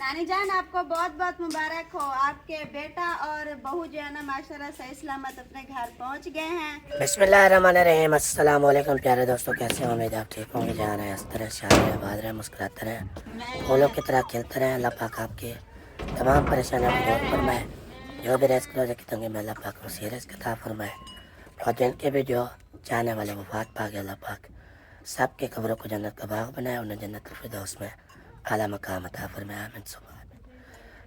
नानी जान आपको बहुत बहुत मुबारक हो। आपके बेटा और बहू जो है ना माशाल्लाह सही सलामत अपने घर पहुंच गए हैं। बिस्मिल्लाहिर्रहमानिर्रहीम। अस्सलाम वालेकुम प्यारे दोस्तों, कैसे हो? उम्मीद आप ठीक होंगे। जहाँ रहे इस तरह शादी आबाद रहे, मुस्कुराते रहें, फूलों की तरह खिलते रहें। अल्लाह पाक आपकी तमाम परेशानियों को दूर फरमाए। जो भी रिस्क रोज़े की तंगी में अल्लाह पाक उसी रिस्क अता फरमाए। और जिनके भी जो चाहने वाले वफात पा गए, अल्लाह पाक सबके कब्रों को जन्नत का बाग बनाए, उन्हें जन्नत फिरदौस में आला मकाम अता फरमाए। आमीन सुभान।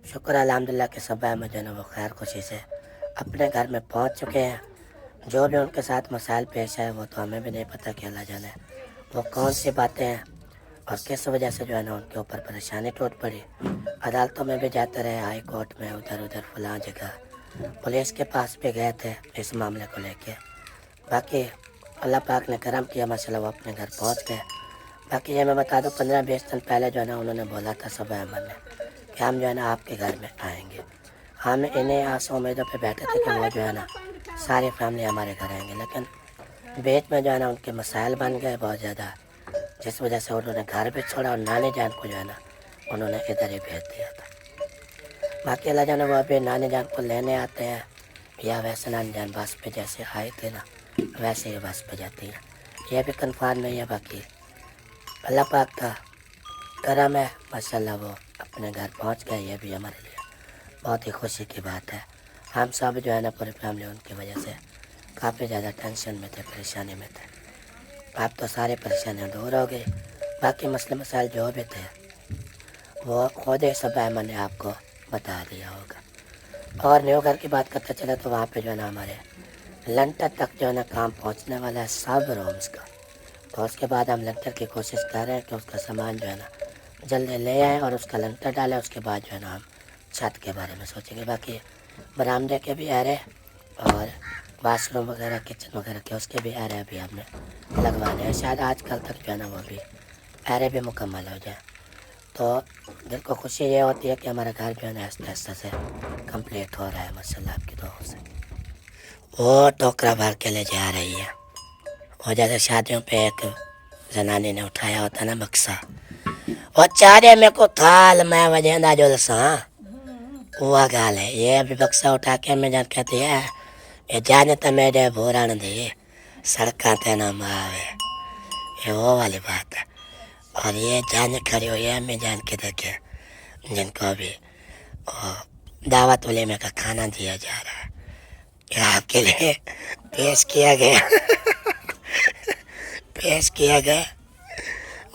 शुक्र अल्हम्दुलिल्लाह के सब अहमद जो है वो खैर खुशी से अपने घर में पहुंच चुके हैं। जो भी उनके साथ मसाइल पेश आए वो तो हमें भी नहीं पता कि अल्लाह जाने वो कौन सी बातें हैं और किस वजह से जो है ना उनके ऊपर परेशानी टूट पड़ी। अदालतों में भी जाते रहे, हाई कोर्ट में, उधर उधर फलां जगह, पुलिस के पास भी गए थे इस मामले को लेके। बाकी अल्लाह पाक ने करम किया, माशाल्लाह वो अपने घर पहुंच गए। बाकी ये मैं बता दूं, 15-20 दिन पहले जो है ना उन्होंने बोला था सब अहमद ने कि हम जो है ना आपके घर में आएंगे। हम इन्हें आस उम्मीदों पे बैठे थे कि वो जो है ना सारी फैमिली हमारे घर आएंगे, लेकिन बीच में जो है ना उनके मसाइल बन गए बहुत ज़्यादा, जिस वजह से उन्होंने घर भी छोड़ा और नानी जान को जो है ना उन्होंने इधर ही भेज दिया था। बाकी अल्लाह जाने वो अभी नानी जान को लेने आते हैं या वैसे नानी जान बस पे जैसे आई थी ना वैसे ही बस पे जाती हैं, ये भी कन्फर्म नहीं है। बाकी अल्लाह पाक का करम है, माशाल्लाह वो अपने घर पहुंच गए। ये भी हमारे लिए बहुत ही खुशी की बात है। हम सब जो है ना पूरी फैमिली उनकी वजह से काफ़ी ज़्यादा टेंशन में थे, परेशानी में थे। अब तो सारी परेशानियाँ दूर हो गई। बाकी मसले मसाइल जो भी थे वो खुद ही सब अहमद ने आपको बता दिया होगा। और न्यू घर की बात करते चले तो वहाँ पे जो है ना हमारे लंटर तक जो है ना काम पहुँचने वाला है सब रूम्स का। तो उसके बाद हम लंटर की कोशिश कर रहे हैं कि उसका सामान जो है ना जल्दी ले आए और उसका लंटर डालें। उसके बाद जो है ना हम छत के बारे में सोचेंगे। बाकी बरामदे के भी आ रहे और वाशरूम वगैरह, किचन वगैरह के उसके भी आ रहे अभी हमने लगवाने हैं। शायद आजकल तक जो है ना वो भी अरे भी मुकम्मल हो जाए। तो दिल को खुशी ये होती है कि हमारा घर जो है ना आहिस्ता आहिस्ता से कंप्लीट हो रहा है माशाल्लाह आपकी दुआओं से। वो टोकरा भर के ले जा रही है, वो जैसे शादियों पे एक जनानी ने उठाया होता ना बक्सा, वो चारे में को थाल मैं वजेंदा जुलसा हुआ गाल है। ये अभी बक्सा उठा के मैं जान कहती है ये जाने तो मेरे भोरान दे सड़का ते ना मावे, ये वो वाली बात है। और ये जाने खड़ी हुई है मैं जान के देखे जिनको अभी दावत वलीमे का खाना दिया जा रहा है, ये आपके लिए पेश किया गया पेश किया गया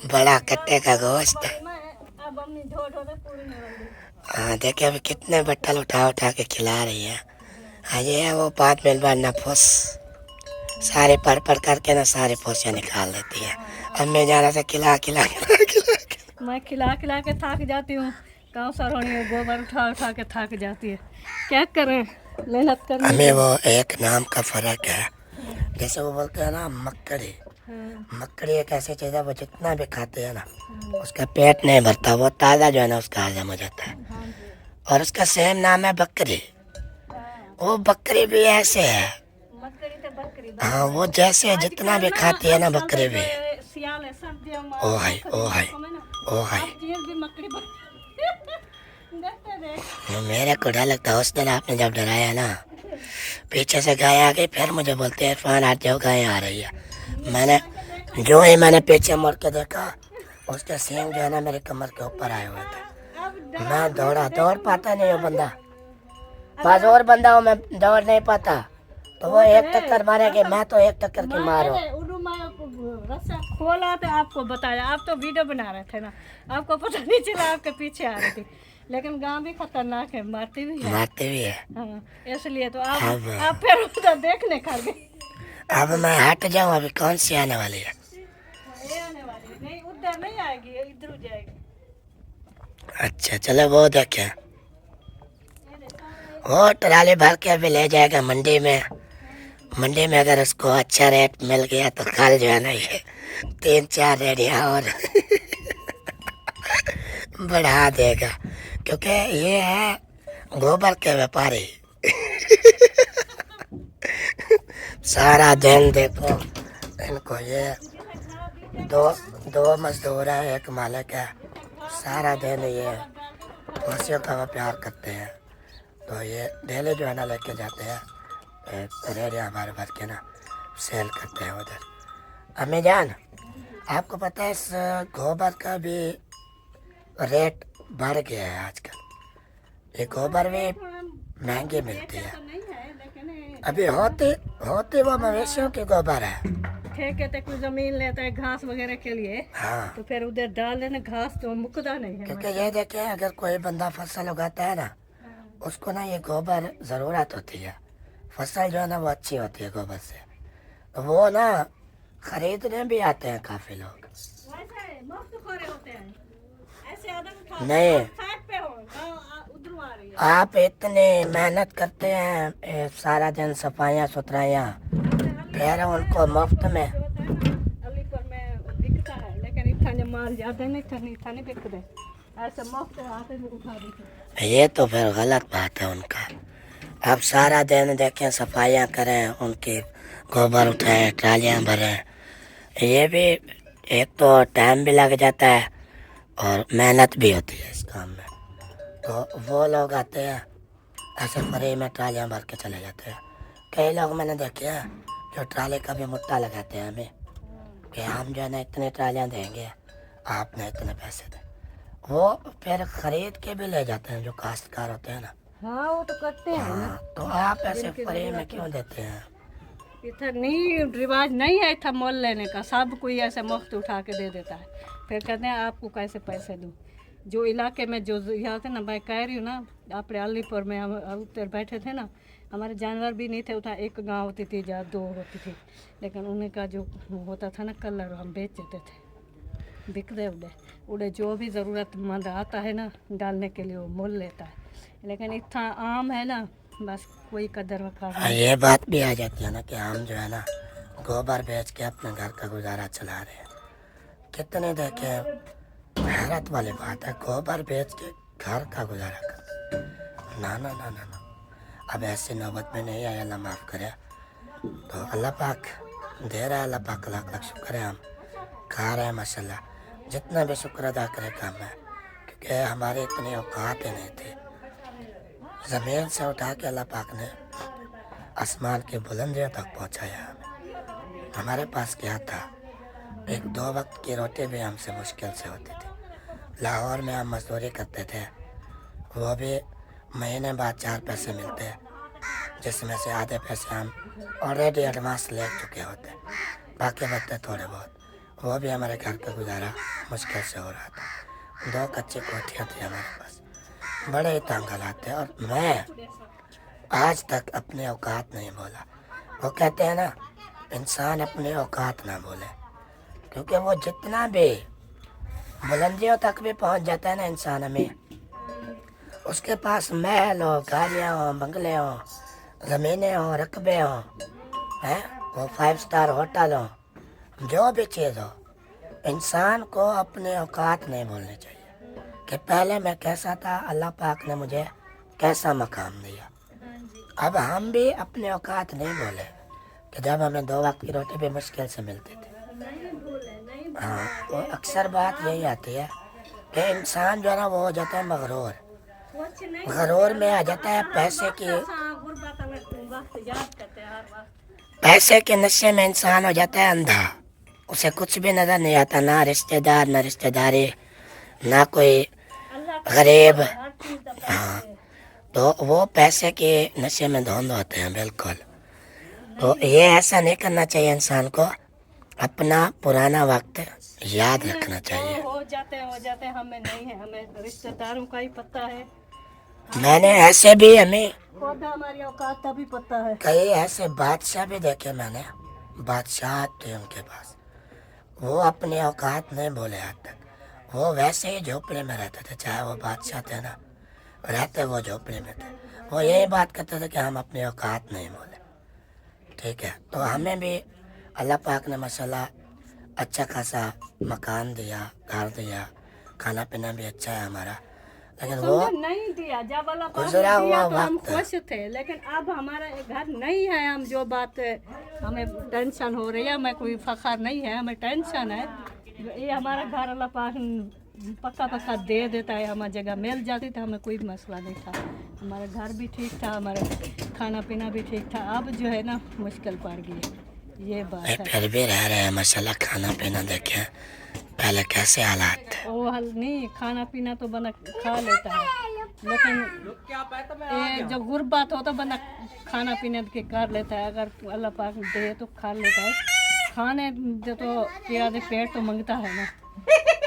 बड़ा कट्टे का गोश्त है। हाँ देखिए अभी कितने बट्टल उठा उठा के खिला रही है। हाँ ये है वो 5 मिनट बाद ना फुस सारे पढ़ करके ना सारे फुसियाँ निकाल देती है। अब मैं जाना से खिला खिला खिला खिला मैं खिला खिला के थक जाती हूँ। गाँव सरोनी में गोबर उठा उठा के थक जाती है, क्या करें, मेहनत करनी। हमें वो एक नाम का फ़र्क है, जैसे वो बोलते हैं ना मक्कड़ी। मक्कड़ी एक ऐसी चीज़ है वो जितना भी खाते हैं ना उसका पेट नहीं भरता, वो ताज़ा जो है ना उसका हजम हो जाता है। और उसका सेम नाम है बकरी। वो बकरी भी ऐसे है, हाँ वो जैसे जितना भी खाती है ना बकरी भी। ओ हाय ओ हाय ओ हाय, मेरे को डर लगता है। उस दिन आपने जब डराया ना पीछे से गाय आ गई, फिर मुझे बोलते हैं इरफान हट जाओ गाय आ रही है। मैंने पीछे मुड़ के देखा, उसके सींग जो है ना मेरे कमर के ऊपर आए हुए थे। मैं दौड़ पाता नहीं हूँ बंदा, बाजोर बंदा हूँ मैं, दौड़ नहीं पाता। तो वो एक टक्कर मारेंगे, मैं तो एक टक्कर की मार हूँ। रस्सा खोला तो आपको बताया, आप तो वीडियो बना रहे थे ना, आपको पता नहीं चला, आपके पीछे आ रही थी। लेकिन गांव भी खतरनाक है, मारती भी है। हाँ, इसलिए तो आप फिर उधर देखने खा गए। अब मैं हट जाऊँ, अभी कौन सी आने वाली है? ये आने वाली है, नहीं उधर नहीं आएगी, इधर जाएगी। अच्छा चलो वो देखे, वो ट्राली भर के अभी ले जाएगा मंडी में। मंडी में अगर उसको अच्छा रेट मिल गया तो कल जो है ना ये 3-4 रेडियाँ और बढ़ा देगा, क्योंकि ये है गोबर के व्यापारी। सारा दिन देखो इनको, ये दो मजदूर है, एक मालिक है। सारा दिन ये पड़ोसियों का वो प्यार करते हैं। तो ये डेली जो है ना लेके जाते हैं रेडिया हमारे भर के ना सेल करते हैं उधर। अम्मी जान, आपको पता है इस गोबर का भी रेट बढ़ गया है आजकल। ये गोबर भी महंगी मिलती है। नहीं है लेकिन अभी होते वो मवेशियों के गोबर है। ठेके तक कोई जमीन लेता है घास वगैरह के लिए, हाँ, तो फिर उधर डाल देना, घास तो मुकदा नहीं है। क्योंकि ये देखें अगर कोई बंदा फसल उगाता है ना, उसको ना ये गोबर ज़रूरत होती है। फसल जो है ना वो अच्छी होती है गोबर से। तो वो ना खरीदने भी आते हैं काफ़ी लोग। वैसे मुफ्त खोरे होते हैं, ऐसे आदम उठा नहीं, साइड पे हो उधर आ रही है। आप इतने मेहनत करते हैं सारा दिन सफाइयाँ सुथराइयाँ, फिर उनको मुफ्त में। अलीपुर में बिकता है लेकिन इतना माल ज्यादा नहीं बिकते, ऐसे मुफ्त आते हैं उठा देते। ये तो फिर गलत बात है उनका। आप सारा दिन देखें सफाइयाँ करें, उनकी गोबर उठाएं, ट्रालियाँ भरें, ये भी एक तो टाइम भी लग जाता है और मेहनत भी होती है इस काम में। तो वो लोग आते हैं ऐसे फ्री में ट्रालियाँ भर के चले जाते हैं। कई लोग मैंने देखे हैं जो ट्राली का भी मुट्ठा लगाते हैं हमें कि हम जो है ना इतनी ट्रालियाँ देंगे, आपने इतने पैसे दें। वो फिर खरीद के भी ले जाते हैं जो काश्तकार होते हैं ना। हाँ वो तो करते हैं ना। हाँ, तो आप ऐसे फ्री में क्यों देते हैं? इधर नहीं रिवाज नहीं है इतना मोल लेने का, सब कोई ऐसे मुफ्त उठा के दे देता है। फिर कहते हैं आपको कैसे पैसे दूँ। जो इलाके में जो यहाँ थे ना, मैं कह रही हूँ ना, अपने अलीपुर में हम उधर बैठे थे ना, हमारे जानवर भी नहीं थे उतना, एक गांव होती थी या दो होती थी, लेकिन उन्हीं का जो होता था ना कलर हम बेच देते थे, बिकते उड़े जो भी ज़रूरतमंद आता है ना डालने के लिए वो मोल लेता है। लेकिन इतना आम है ना, बस कोई कदर वकार नहीं। ये बात भी आ जाती है ना कि हम जो है ना गोबर बेच के अपने घर का गुजारा चला रहे हैं। कितने देखे, हैरत वाली बात है, गोबर बेच के घर का गुजारा कर। ना ना ना ना ना, अब ऐसी नौबत में नहीं आया, अल्लाह माफ़ करे। तो अल्लाह पाक दे रहा है, अल्लाह पाक लाख लाख शुक्र है। हम खा रहे हैं माशाल्लाह, जितना भी शुक्र अदा करे कम है, क्योंकि हमारी इतनी औकात ही नहीं थी। ज़मीन से उठा के अल्लाह पाक ने आसमान की बुलंदियों तक पहुंचाया हमें। हमारे पास क्या था, एक दो वक्त की रोटी भी हमसे मुश्किल से होती थी। लाहौर में हम मजदूरी करते थे, वो भी महीने बाद 4 पैसे मिलते, जिसमें से आधे पैसे हम ऑलरेडी एडवांस ले चुके होते, बाकी बचते थोड़े बहुत। वो भी हमारे घर का गुजारा मुश्किल से हो रहा था। 2 कच्ची कोठियाँ थी हमारे पास, बड़े ही तंग हालात थे। और मैं आज तक अपने औकात नहीं बोला। वो कहते हैं ना, इंसान अपनी औकात ना बोले, क्योंकि वो जितना भी बुलंदियों तक भी पहुंच जाता है ना इंसान में, उसके पास महल हो, गाड़ियाँ हो, बंगले हो, ज़मीनें हो, रकबे हो, हैं, वो 5 स्टार होटल हो, जो भी चीज़ हो, इंसान को अपने औकात नहीं बोलनी चाहिए कि पहले मैं कैसा था, अल्लाह पाक ने मुझे कैसा मकाम दिया। अब हम भी अपने औकात नहीं बोले कि जब हमें 2 वक्त की रोटी भी मुश्किल से मिलती थी। हाँ, वो अक्सर बात यही आती है कि इंसान जो है ना वो हो जाता है मगरूर, गरूर में आ जाता है पैसे के नशे में इंसान हो जाता है अंधा। उसे कुछ भी नज़र नहीं आता, ना रिश्तेदार, ना रिश्तेदारी, ना कोई गरीब। हाँ, तो वो पैसे के नशे में धुंध होते हैं बिल्कुल। तो ये ऐसा नहीं करना चाहिए इंसान को, अपना पुराना वक्त याद रखना चाहिए। हो जाते हैं, हमें नहीं है, हमें रिश्तेदारों का ही पता है। मैंने ऐसे भी हमें खुद हमारी औकात का भी पता है। कई ऐसे बादशाह भी देखे मैंने, बादशाह थे उनके पास, वो अपनी औकात नहीं बोले आज तक। वो वैसे ही झोपड़े में रहते थे, चाहे वो बादशाह थे ना, रहते वो झोपड़े में थे। वो यही बात करते थे कि हम अपनी औकात नहीं बोले। ठीक है, तो हमें भी अल्लाह पाक ने माशाल्लाह अच्छा खासा मकान दिया, घर दिया, खाना पीना भी अच्छा है हमारा, लेकिन वो नहीं दिया। जब अल्लाह पाक ने गुजरा हुआ दिया तो हम वक्त। खुश थे, लेकिन अब हमारा एक घर नहीं है। हम जो बात हमें टेंशन हो रही है, हमें कोई फखर नहीं है, हमें टेंशन है। ये हमारा घर अल्लाह पाक पक्का पक्का दे देता है, हमारी जगह मिल जाती तो हमें कोई मसला नहीं था, हमारा घर भी ठीक था, हमारा खाना पीना भी ठीक था। अब जो है ना मुश्किल पड़ गई है, ये बात है। फिर भी रह रहे हैं माशाल्लाह, खाना पीना देखें पहले कैसे हालात थे। वो हल नहीं, खाना पीना तो बना खा लेता है, लेकिन ये जो गुर्बत हो तो बना खाना पीने के कर लेता है, अगर अल्लाह पाक दे तो खा लेता है। खाने जो तो प्यादे पेट तो मांगता है ना,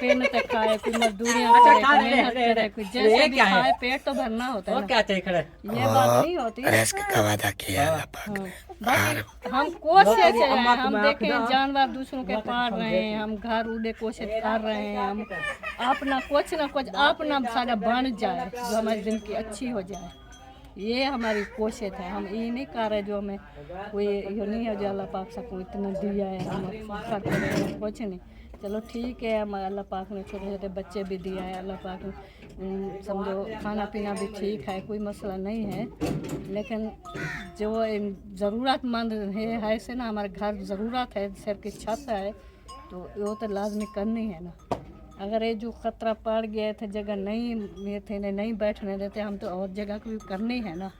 पेट तक खाए, कोई मजदूरियाँ करे, कोई मेहनत करे, कोई जैसे भी खाए, पेट तो भरना होता है ना, ये बात नहीं होती। रिस्क का वादा किया अल्लाह पाक ने। बाकी हम कोशिश है, हम देखें जानवर दूसरों के पार रहे हैं, हम घर उड़े कोशिश कर रहे हैं, हम अपना कुछ ना कुछ अपना सारा बन जाए, जो हमारी ज़िंदगी अच्छी हो जाए, ये हमारी कोशिश है। हम ये नहीं कर रहे जो हमें कोई ये नहीं है जो अल्लाह पाक सबको इतना दिया है हम करते रहे, कुछ नहीं। चलो ठीक है, हम अल्लाह पाक ने छोटे छोटे बच्चे भी दिया है, अल्लाह पाक ने समझो खाना पीना भी ठीक है, कोई मसला नहीं है, लेकिन जो ज़रूरतमंद है से ना, हमारे घर ज़रूरत है, सिर की छत है, तो वो तो लाजमी करनी है ना। अगर ये जो ख़तरा पड़ गया थे, जगह नहीं ये थे नहीं बैठने देते, हम तो और जगह को भी करनी है ना,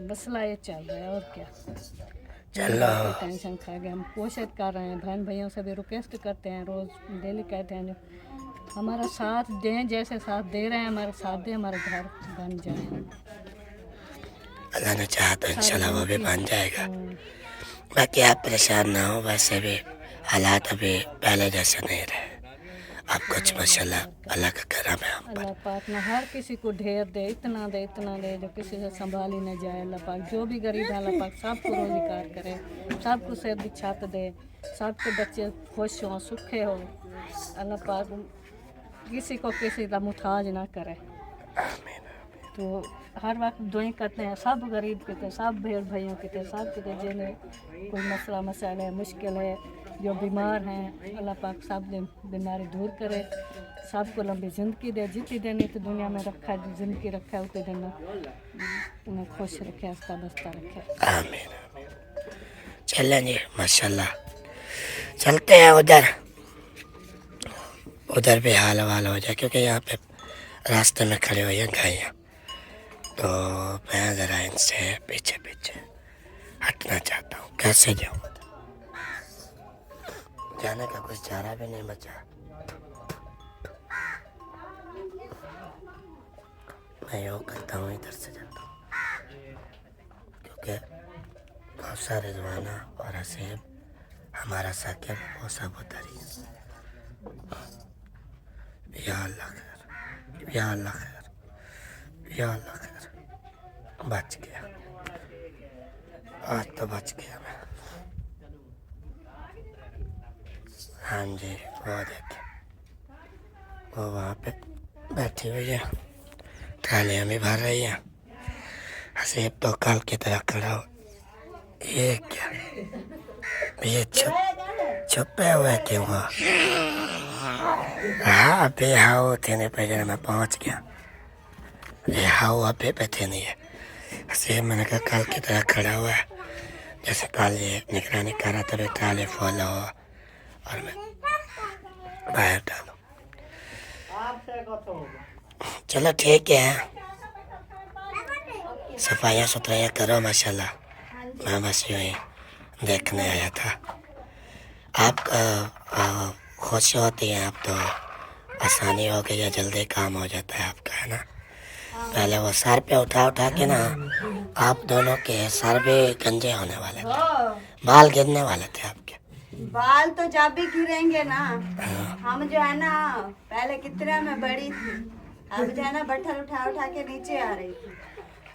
मसला ये चल रहा है और क्या। चलो टेंशन खा गए, हम कोशिश कर रहे हैं, बहन भैया से भी रिक्वेस्ट करते हैं, रोज़ डेली कहते हैं हमारा साथ दें, जैसे साथ दे रहे हैं हमारा साथ दें, हमारा घर बन जाए। अल्लाह ने चाहा तो इंशाल्लाह वो भी बन जाएगा। बाकी आप परेशान ना हो, वैसे भी हालात अभी पहले जैसे नहीं रहे, अब कुछ माशाल्लाह अल्लाह का करम है हम पर। अल्लाह पाक ने हर किसी को ढेर दे, इतना दे जो किसी से संभाल ही न जाए। अल्लाह पाक जो भी गरीब है अल्लाह पाक सबको रोजगार करे, सबको सेहत की छत दे, सबके बच्चे खुश हों, सुखे हो। अल्लाह पाक किसी को किसी का मुताज ना करे। तो हर वक्त दुआएं करते हैं, सब गरीब के थे, सब भेड़ भाइयों के थे, सब के थे जिन्हें कोई मसला मसाइल है, मुश्किल है, जो बीमार हैं, अल्लाह पाक सब बीमारी दूर करे, सबको लंबी ज़िंदगी दे, जितनी देनी तो दुनिया में रखा है, ज़िंदगी रखा है उतने दिन उन्हें खुश रखे, हंसता बसता रखे। आमीन आमीन। चलें जी माशाल्लाह, चलते हैं उधर भी हाल वाल हो जाए, क्योंकि यहाँ पे रास्ते में खड़ी हुई हैं गायें, तो मैं ज़रा इनसे पीछे पीछे हटना चाहता हूँ। कैसे जाऊँ, जाने का कुछ चारा भी नहीं बचा। मैं यूँ करता हूँ, इधर से जाता हूँ, क्योंकि बहुत सारे रिजवाना और हसीब हमारा साकिब वो सब उधर ही है। या अल्लाह खैर, या अल्लाह खैर, या अल्लाह खैर। बच गया, आज तो बच गया मैं। हाँ जी, वो देखिए, वो वहाँ पे बैठी हुई है, ट्रालियाँ भी भर रही हैं। हसीब तो कल की तरह खड़ा हो। ये क्या, ये छुपे हुए क्यों हो? हाँ अभी हाउ थे पे मैं पहुँच गया। ये हाउ अभी पे थे नहीं है। हसीब मैंने कहा कल की तरह खड़ा हुआ है, जैसे कल ये निगरानी कर रहा था, ट्राली फॉलो हो और मैं बाहर डालो। चलो ठीक है, सफाइयाँ सुथराइयाँ करो माशाल्लाह। मैं बस यूँ ही देखने आया था। आप खुश होती हैं, आप तो आसानी हो गई है, जल्दी काम हो जाता है आपका, है ना। पहले वो सर पे उठा के ना, आप दोनों के सर भी गंजे होने वाले थे, बाल गिरने वाले थे आपके। बाल तो जब भी गिरेंगे ना, हम जो है ना पहले कितना मैं बड़ी थी, अब जो है ना बट्ठल उठा के नीचे आ रही थी।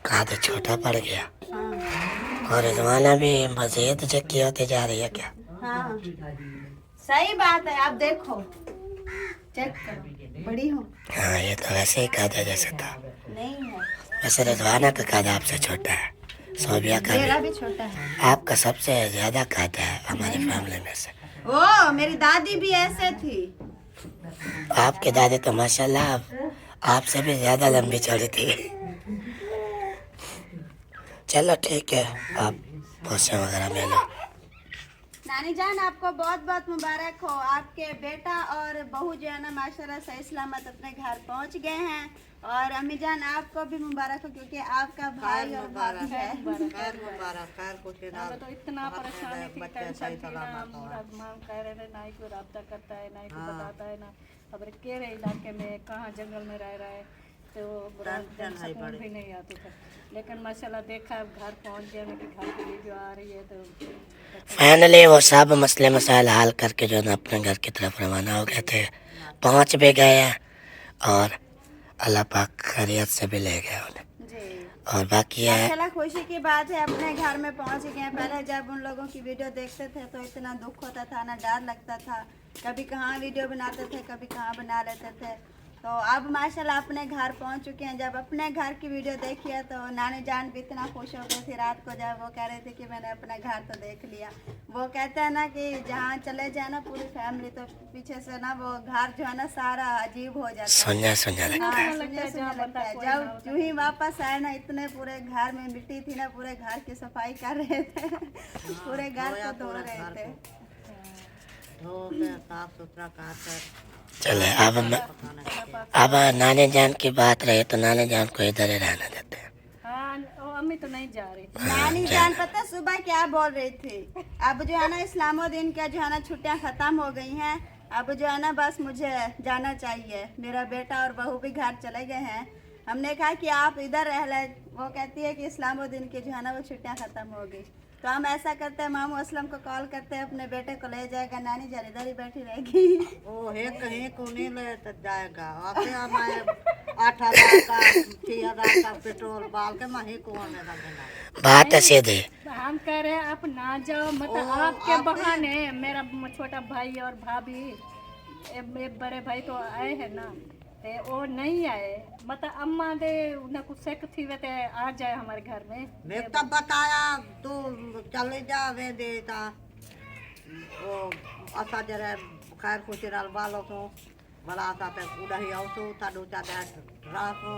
कहा तो छोटा पड़ गया। हाँ। और रिजवाना भी मजीद चक्की होती जा रही है क्या? हाँ सही बात है, आप देखो चेक करो, बड़ी हूँ। हाँ ये तो वैसे ही कादा जैसे था। नहीं है, वैसे रिजवाना का कादा आपसे छोटा है, सोबिया का मेरा भी भी छोटा है। आपका सबसे ज्यादा कादा है हमारी फैमिली में से। ओ मेरी दादी भी ऐसे थी। आपके दादी तो माशाल्लाह आपसे भी ज्यादा लंबी चौड़ी थी। चलो ठीक है, आप पोसे वगैरह में लो। नानी जान आपको बहुत बहुत मुबारक हो। आपके बेटा और बहू जो है ना माशाल्लाह सही सलामत अपने घर पहुंच गए हैं। और अम्मी जान आपको भी मुबारक हो क्योंकि आपका भाई और भाभी है। हमें तो इतना परेशानी थी, टेंशन थी ना, मां कह रहे थे ना ही कोई रब्ता करता है, ना ही कोई बताता है, ना खबर केरे इलाके में कहाँ जंगल में रह रहा है, तो सुकून भी नहीं आती थी। लेकिन माशाल्लाह देखा घर पहुंच गया, उनके घर की वीडियो आ रही है तो फाइनली वो सब मसले मसाइल हल करके जो है ना अपने घर की तरफ रवाना हो गए थे, पहुंच भी गए हैं और अल्लाह पाक खैरियत से भी ले गए उन्हें। जी और बाकी है माशाल्लाह खुशी की बात है अपने घर में पहुंच गए हैं। पहले जब उन लोगों की वीडियो देखते थे तो इतना दुख होता था ना, डर लगता था, कभी कहाँ वीडियो बनाते थे कभी कहाँ बना लेते थे। तो अब माशाल्लाह अपने घर पहुंच चुके हैं। जब अपने घर की वीडियो देखी है तो नानी जान भी इतना खुश हो गई थी रात को, जब वो कह रहे थे कि मैंने अपना घर तो देख लिया। वो कहते हैं ना कि जहाँ चले जाए ना पूरी फैमिली तो पीछे से ना वो घर जो है ना सारा अजीब हो जाता है, सुनिया सुनिया लगता है। हाँ, सुनिया लगता है। जब जो ही वापस आए ना इतने पूरे घर में मिट्टी थी ना, पूरे घर की सफाई कर रहे थे, पूरे घर को धो रहे थे। साफ सुथरा कर चले अब नानी जान की बात रही तो नानी जान को इधर ही रहने देते हैं। हाँ, वो अम्मी तो नहीं जा रही। नानी जान पता सुबह क्या बोल रही थी, अब जो है ना इस्लामुद्दीन का जो है ना छुट्टियां खत्म हो गई हैं, अब जो है ना बस मुझे जाना चाहिए, मेरा बेटा और बहू भी घर चले गए हैं। हमने कहा कि आप इधर रह ले, वो कहती है कि इस्लामुद्दीन की जो है ना वो छुट्टियां खत्म हो गई। तो हम ऐसा करते हैं मामू असलम को कॉल करते हैं, अपने बेटे को ले जाएगा, नानी जान इधर ही बैठी रहेगी। ओ हे कहीं को नहीं ले तो जाएगा। आपके हमारे 8,000 का 6,000 का पेट्रोल बाल के मही को हमें लगेगा। बात है सीधी। हम कह रहे हैं आप ना जाओ, मतलब आपके बहाने मेरा छोटा भाई और भाभी एक बड़े भाई तो आए हैं ना, ते वो नहीं आए, मतलब अम्मा दे उन्हें कुछ सेक थी वे ते आ जाए हमारे घर में। मैं तब बताया तू चले जा वे देता वो असा जरा खैर खुशी राल बालो तो भला सा पे उड़ही आउसो ताडू चादा राखो।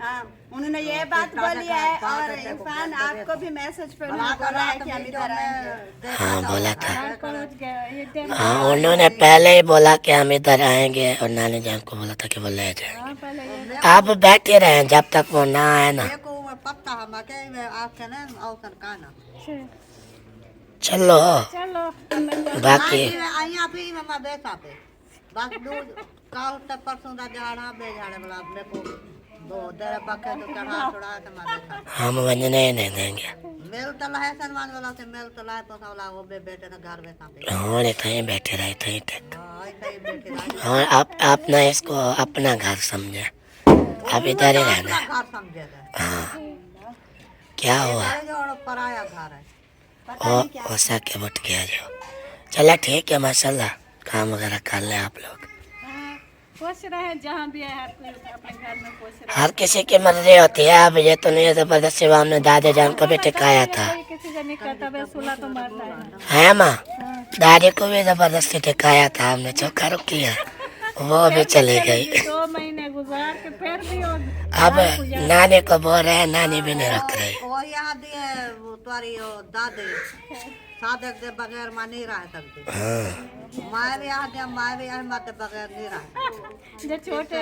हाँ उन्होंने ये बात बोली है। और इरफान आपको भी मैसेज पे उन्होंने बोला है कि हम इधर आएंगे। हाँ बोला था। पहुंच गया ये दिन। हाँ उन्होंने पहले ही बोला कि हम इधर आएंगे और नानी जान को बोला था कि वो ले जाएंगे। हाँ, पहले ये आप बैठे रहे जब तक वो ना आए ना। देखो मैं पत्ता हम के मैं आपके ने औसन काना चलो चलो बाकी आइया भी मम्मा बेटा पे बस दूध कल तक परसों दा जाना बे जाने वाला मेरे को दो देर पक्के तो चढ़ा छोड़ा तो मारे था हम वंजने ही नहीं देंगे। मेल तला है सनमान वाला से मेल तला तो वाला वो बेटे ने घर में था। हाँ नहीं कहीं बैठे रहे थे तक। हां ऐसे ही बैठे रहे। हाँ आप ना इसको अपना घर समझे, आप इधर ही रहना। घर समझेगा। हाँ क्या हुआ और पराया घर है। वो वैसा के बुट किया जो। चला ठीक है माशाल्लाह, काम वगैरह कर ले आप लोग। खुश रहे जहाँ भी है, अपने घर में खुश रहे। हर किसी की मर्जी होती है। अब ये तो नहीं जबरदस्ती हमने दादी जान को भी टिकाया था। कोई किसी से नहीं करता, बस सुला तो मरता है ना। है माँ, दादी को भी जबरदस्ती टिकाया था हमने, चौका रुकी है वो भी चली गई। 2 महीने गुजार के फिर भी अब नानी को बोल रहे हैं, नानी भी नहीं रख रही। और यहाँ दिए वो तुम्हारी दादी सादक के बगैर मां नहीं रह सकती। माँ भी यहाँ दिया माँ भी यहाँ मत बगैर नहीं रह। जो छोटे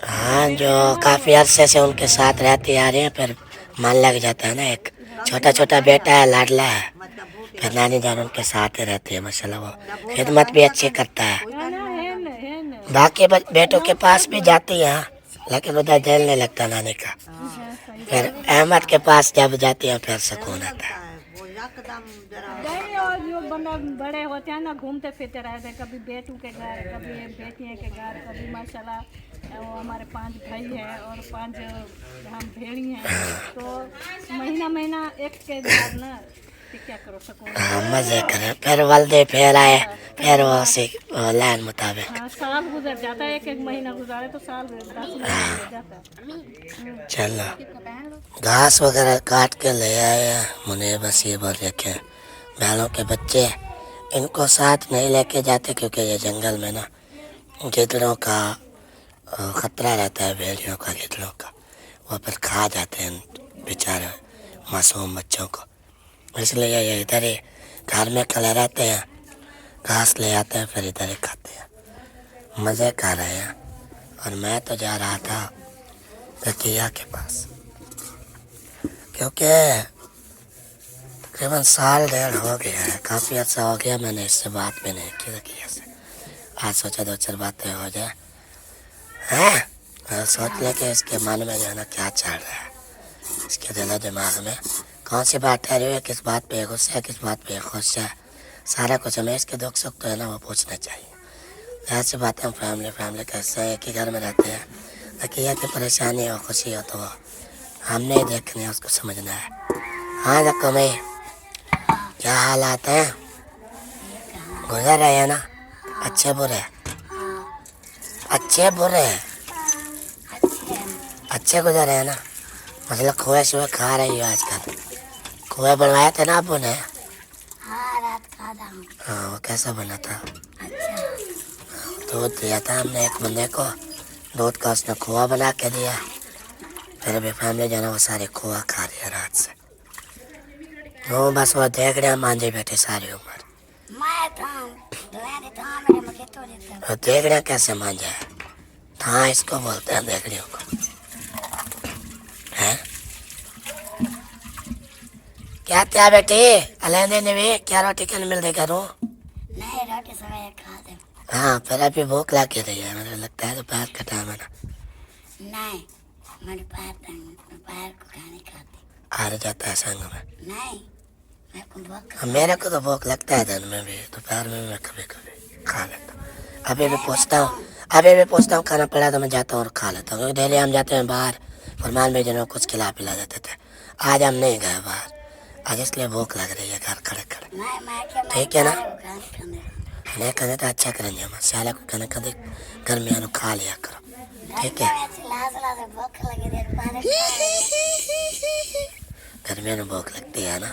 हाँ जो काफी अरसे से उनके साथ रहती आ रही है, फिर मन लग जाता है ना। एक छोटा छोटा बेटा है, लाडला है, फिर नानी जान उनके साथ ही रहती है माशाल्लाह। वो खिदमत भी अच्छी करता है। बाकी बेटों के पास भी जाती है लेकिन उधर दिल नहीं लगता नानी का। फिर अहमद के पास जब जाती है फिर सुकून आता है। वो एकदम जरा नहीं, और जो बड़े होते हैं ना घूमते फिरते रहते हैं, कभी बेटू के घर, कभी बेटियों के घर, कभी माशाल्लाह वो हमारे 5 भाई हैं और 5 हम भेड़ी हैं, तो महीना महीना एक के घर ना क्या करो सुकून। हाँ मजे करें, फिर वल्दे फिर आए, फिर वो उसी लाइन मुताबिक। हाँ, साल गुजर जाता है, एक महीना गुजारे तो साल 10 महीना गुजर जाता है। चलो घास वगैरह काट के ले आए हैं। मुझे बस ये बोल रखे बैलों के बच्चे इनको साथ नहीं लेके जाते क्योंकि ये जंगल में ना गिदड़ों का खतरा रहता है, भेड़ियों का, गिदड़ों का। वो फिर खा जाते हैं बेचारे मासूम बच्चों को, इसलिए ये इधर ही घर में कल रहते हैं, घास ले आते हैं, फिर इधर ही खाते हैं, मज़े कर रहे हैं। और मैं तो जा रहा था तकिया के पास, क्योंकि तकरीबन साल डेढ़ हो गया है, काफ़ी अच्छा हो गया मैंने इससे बात भी नहीं की तकिया से। आज सोचा 2-4 बातें हो जाए हैं। मैं सोच लिया कि इसके मन में जो है ना क्या चल रहा है, इसके दिलो दिमाग में कौन सी बात ठहरी हुई है, किस बात पे गुस्सा है, किस बात पे खुश है, सारा कुछ हमें इसके दुख सुख तो है ना वो पूछना चाहिए। ऐसी बातें हम फैमिली कैसे हैं, एक ही घर में रहते हैं, तकिया की परेशानी हो खुशी हो तो हमने ही देखनी है, उसको समझना है। हाँ देखो मैं क्या हालात हैं, गुजर रहे हैं ना, अच्छे बुरे, अच्छे बुरे, अच्छे गुजर रहे हैं ना। मतलब खोए शुए खा रही हो आजकल? खोए बनवाए थे ना आपने? हाँ रात खादा हूँ। हाँ वो कैसा बना था? अच्छा दूध दिया था हमने एक बंदे को, दूध का उसने खोआ बना के दिया, फिर भी फैमिली जो है ना वो सारी खोआ खा रही है रात से। वो बस वो देख रहे हैं मांझे बैठे सारी उम्र, मैं था दुआरे था मेरे मुझे तो देता वो देख रहे हैं कैसे मांझा है। हाँ इसको बोलते हैं देख रही को हैं। क्या क्या बेटी अलहदे ने क्या रोटी कल मिल देगा रू? नहीं रोटी सवाई खा दे। हाँ फिर अभी भूख लग रही है, मुझे लगता है दोपहर का टाइम है ना। नहीं मेरे पैर को खाने खाती हार जाता है संग में। नहीं मेरे को भूख मेरे को तो भूख लगता है दिन में भी, दोपहर में मैं कभी कभी खा लेता हूँ। अभी भी पूछता हूँ खाना पड़ा तो मैं जाता हूँ और खा लेता हूँ, क्योंकि डेली हम जाते हैं बाहर, फरमान भाई जिन्होंने कुछ खिला पिला देते थे। आज हम नहीं गए बाहर, आज इसलिए भूख लग रही है घर खड़े खड़े। नहीं मैं क्या ठीक है ना? खाने खाने नहीं खाने तो अच्छा करेंगे हम, साला को खाना कभी घर में आनो खा लिया करो, ठीक है? लाज लाज भूख लगी रे पानी घर में आनो भूख लगती है ना।